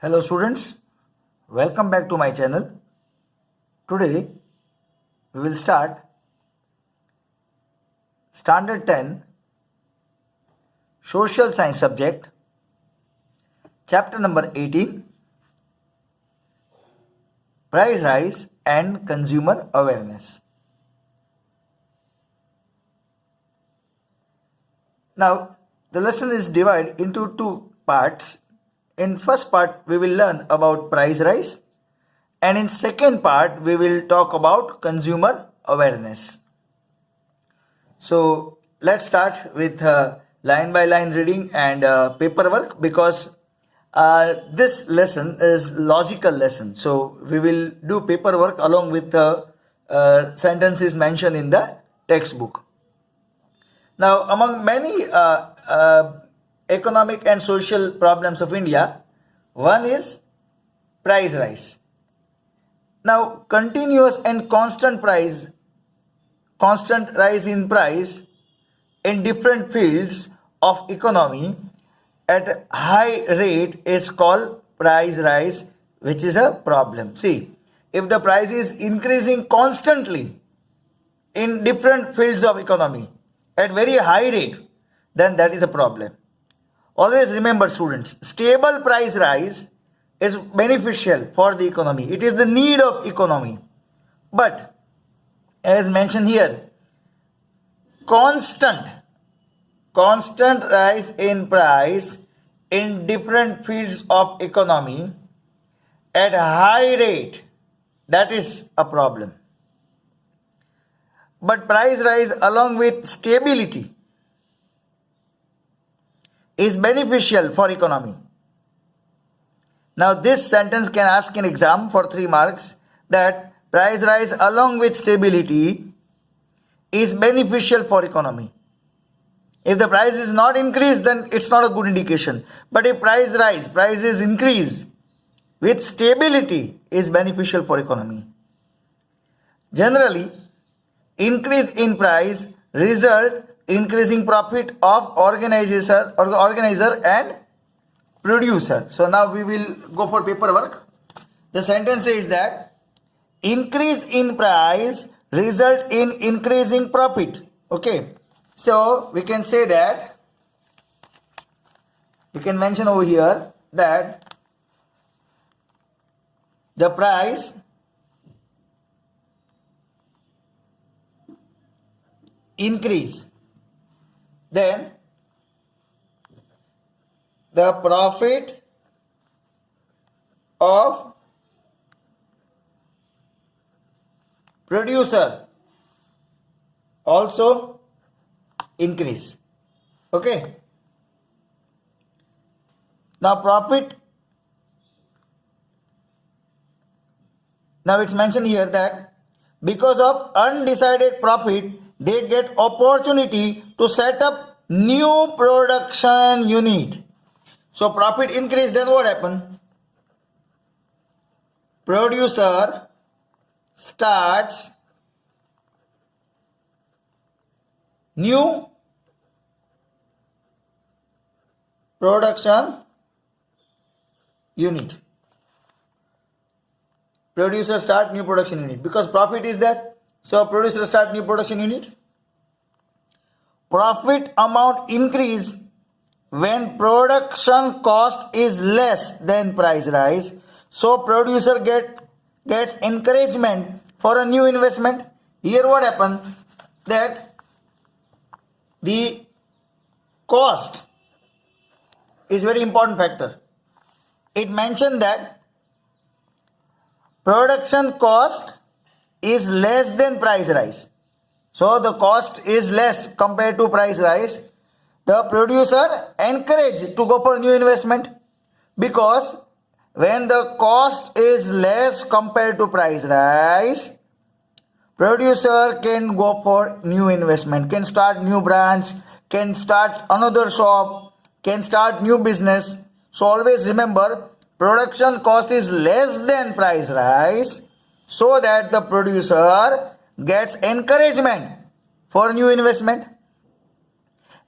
Hello students, welcome back to my channel. Today we will start Standard 10 Social Science subject, chapter number 18, Price Rise and Consumer Awareness. Now the lesson is divided into two parts. In first part we will learn about price rise, and in second part we will talk about consumer awareness. So let's start with line by line reading and paperwork, because this lesson is logical lesson. So we will do paperwork along with the sentences mentioned in the textbook. Now, among many economic and social problems of India, one is price rise. Now, continuous and constant rise in price in different fields of economy at high rate is called price rise, which is a problem. See, if the price is increasing constantly in different fields of economy at very high rate, then that is a problem. Always remember, students, stable price rise is beneficial for the economy. It is the need of economy. But as mentioned here, constant rise in price in different fields of economy at high rate, that is a problem. But price rise along with stability is beneficial for economy. Now this sentence can ask in exam for 3 marks, that price rise along with stability is beneficial for economy. If the price is not increased, then it's not a good indication. But if prices increase with stability is beneficial for economy. Generally, increase in price result increasing profit of organizer and producer. So now we will go for paperwork. The sentence says that increase in price result in increasing profit. Okay, so we can say that, we can mention over here that the price increase, then the profit of producer also increase. Okay. Now profit, now it's mentioned here that because of undecided profit, they get opportunity to set up new production unit. So profit increase, then what happen? Producer starts new production unit. Producer start new production unit because profit is there. So producer start new production unit. Profit amount increase when production cost is less than price rise. So producer gets encouragement for a new investment. Here what happened? That the cost is very important factor. It mentioned that production cost is less than price rise. So the cost is less compared to price rise. The producer encouraged to go for new investment, because when the cost is less compared to price rise, producer can go for new investment, can start new branch, can start another shop, can start new business. So always remember, production cost is less than price rise, so that the producer gets encouragement for new investment.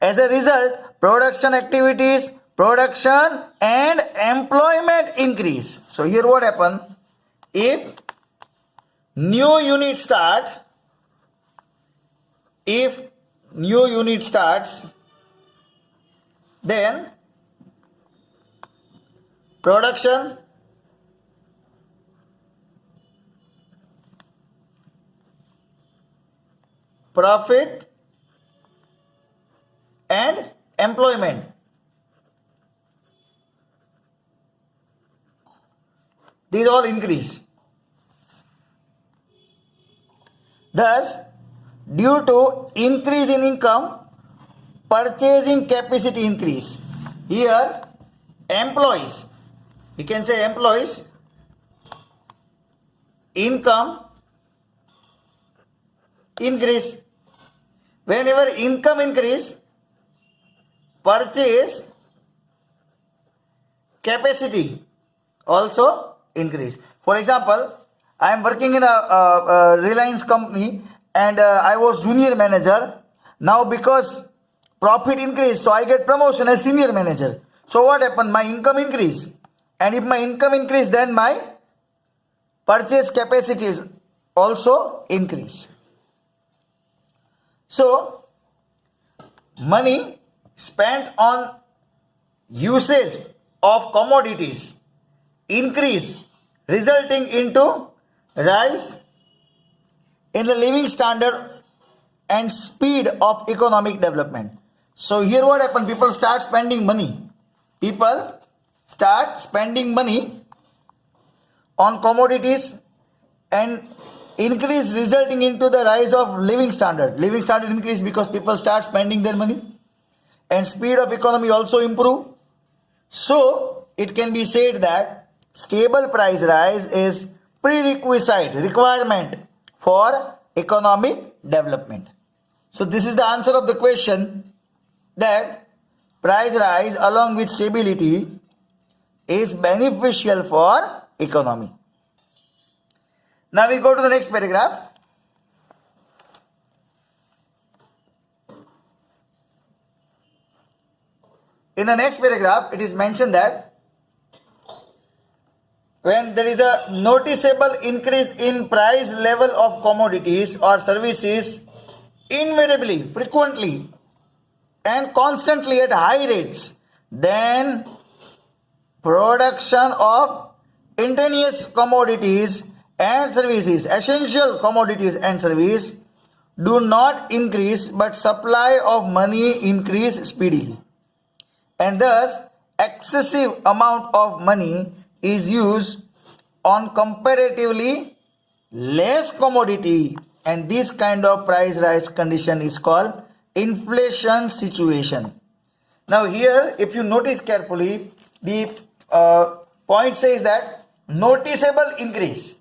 As a result, production activities production and employment increase. So here what happen? If new unit starts, then production, profit and employment, these all increase. Thus, due to increase in income, purchasing capacity increase. Here, employees, we can say employees, income increase. Whenever income increase, purchase capacity also increase. For example, I am working in a Reliance company and I was junior manager. Now because profit increase, so I get promotion as senior manager. So what happened? My income increase. And if my income increase, then my purchase capacity is also increase. So money spent on usage of commodities increase, resulting into rise in the living standard and speed of economic development. So here what happened? People start spending money. People start spending money on commodities and increase, resulting into the rise of living standard. Living standard increase because people start spending their money, and speed of economy also improve. So it can be said that stable price rise is prerequisite requirement for economic development. So this is the answer of the question, that price rise along with stability is beneficial for economy. Now we go to the next paragraph. In the next paragraph, it is mentioned that when there is a noticeable increase in price level of commodities or services, invariably, frequently, and constantly at high rates, then production of ingenious commodities and services, essential commodities and services, do not increase, but supply of money increase speedily. And thus, excessive amount of money is used on comparatively less commodity, and this kind of price rise condition is called inflation situation. Now here, if you notice carefully, the point says that noticeable increase.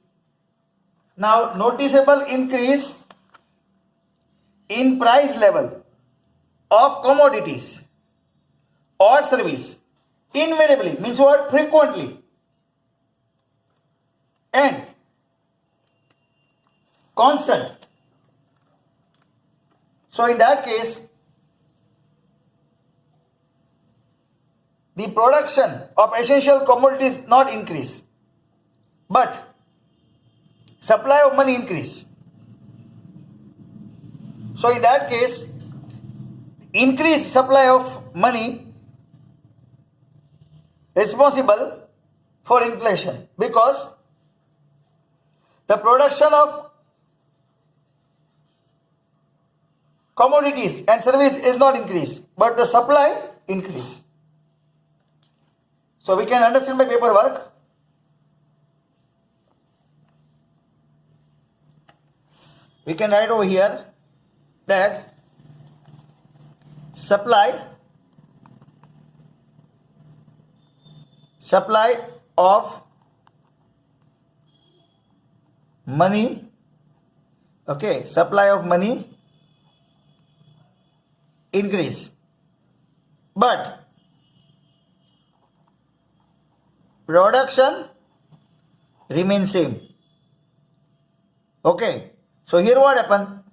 Now noticeable increase in price level of commodities or service, invariably means what? Frequently, and constant. So in that case, the production of essential commodities not increase, but supply of money increase. So in that case, increased supply of money responsible for inflation, because the production of commodities and service is not increased, but the supply increase. So we can understand by paperwork. We can write over here that supply of money, okay, supply of money increase, but production remains same. Okay, so here what happened?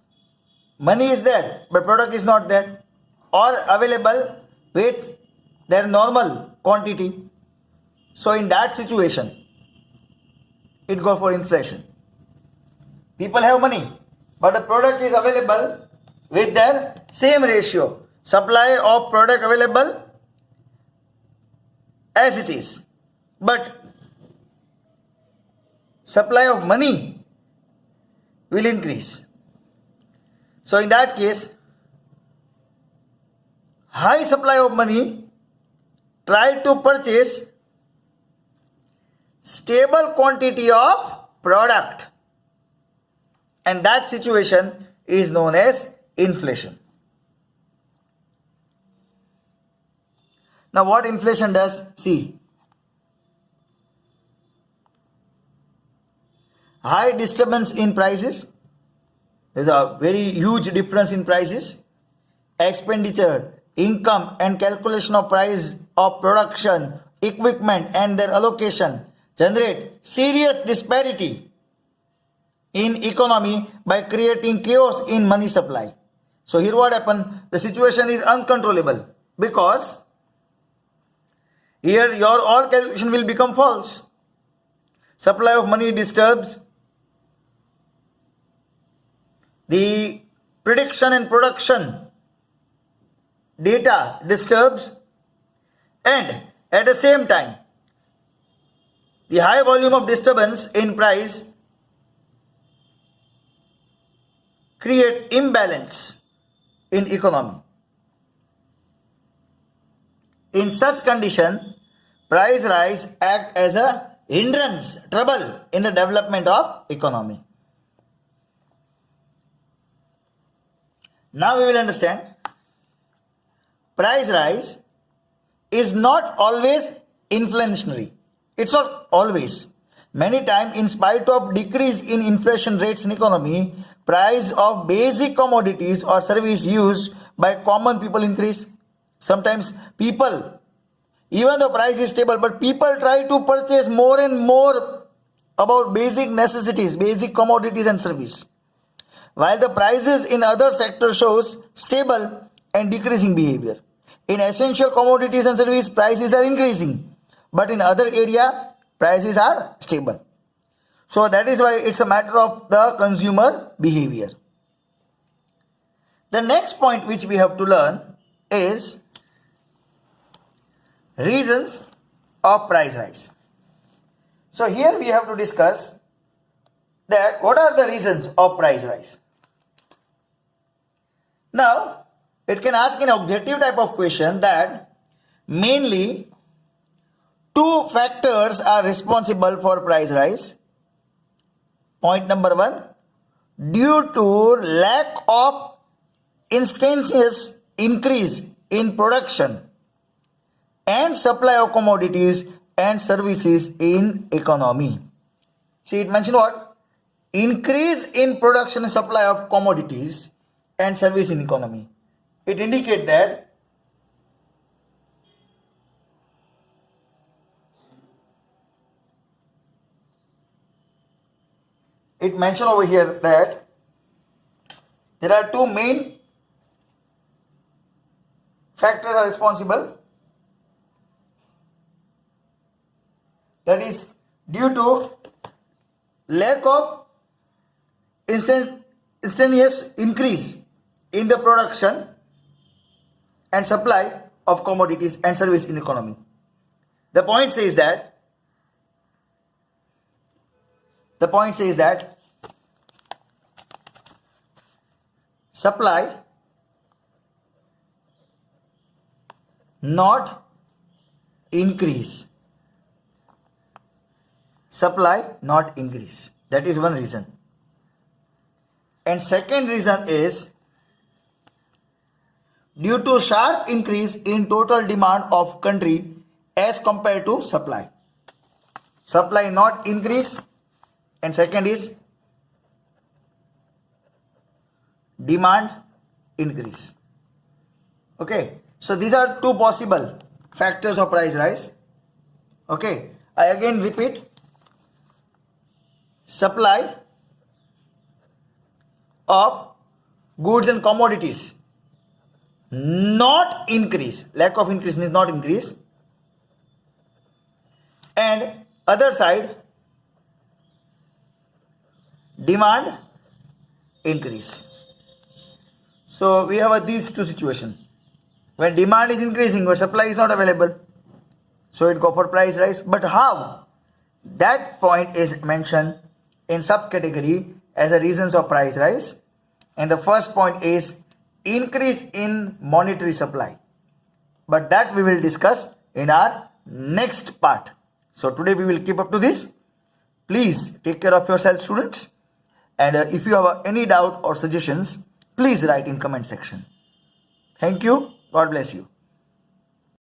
Money is there, but product is not there, or available with their normal quantity. So in that situation, it goes for inflation. People have money, but the product is available with their same ratio. Supply of product available as it is. But supply of money will increase. So in that case, high supply of money try to purchase stable quantity of product, and that situation is known as inflation. Now what inflation does? See, high disturbance in prices. There is a very huge difference in prices. Expenditure, income and calculation of price of production, equipment and their allocation generate serious disparity in economy by creating chaos in money supply. So here what happened? The situation is uncontrollable because here your all calculation will become false. Supply of money disturbs. The prediction and production data disturbs, and at the same time, the high volume of disturbance in price create imbalance in economy. In such condition, price rise act as a hindrance, trouble in the development of economy. Now we will understand price rise is not always inflationary. It's not always. Many times, in spite of decrease in inflation rates in economy, price of basic commodities or service used by common people increase. Sometimes people, even though price is stable, but people try to purchase more and more about basic necessities, basic commodities and service. While the prices in other sectors shows stable and decreasing behavior. In essential commodities and service, prices are increasing, but in other area, prices are stable. So that is why it's a matter of the consumer behavior. The next point which we have to learn is reasons of price rise. So here we have to discuss that what are the reasons of price rise. Now, it can ask an objective type of question that mainly two factors are responsible for price rise. Point number one, due to lack of instantaneous increase in production and supply of commodities and services in economy. See, it mentioned what? Increase in production and supply of commodities and service in economy. It indicates that it mentioned over here that there are two main factors are responsible. That is due to lack of instantaneous increase in the production and supply of commodities and service in economy. The point says that supply not increase. Supply not increase. That is one reason. And second reason is due to sharp increase in total demand of country as compared to supply. Supply not increase, and second is demand increase. Okay, so these are two possible factors of price rise. Okay, I again repeat, supply of goods and commodities not increase. Lack of increase means not increase. And other side, demand increase. So we have these two situations. When demand is increasing, but supply is not available, so it go for price rise. But how? That point is mentioned in subcategory as a reasons of price rise. And the first point is increase in monetary supply. But that we will discuss in our next part. So today we will keep up to this. Please take care of yourself, students. And if you have any doubt or suggestions, please write in comment section. Thank you. God bless you.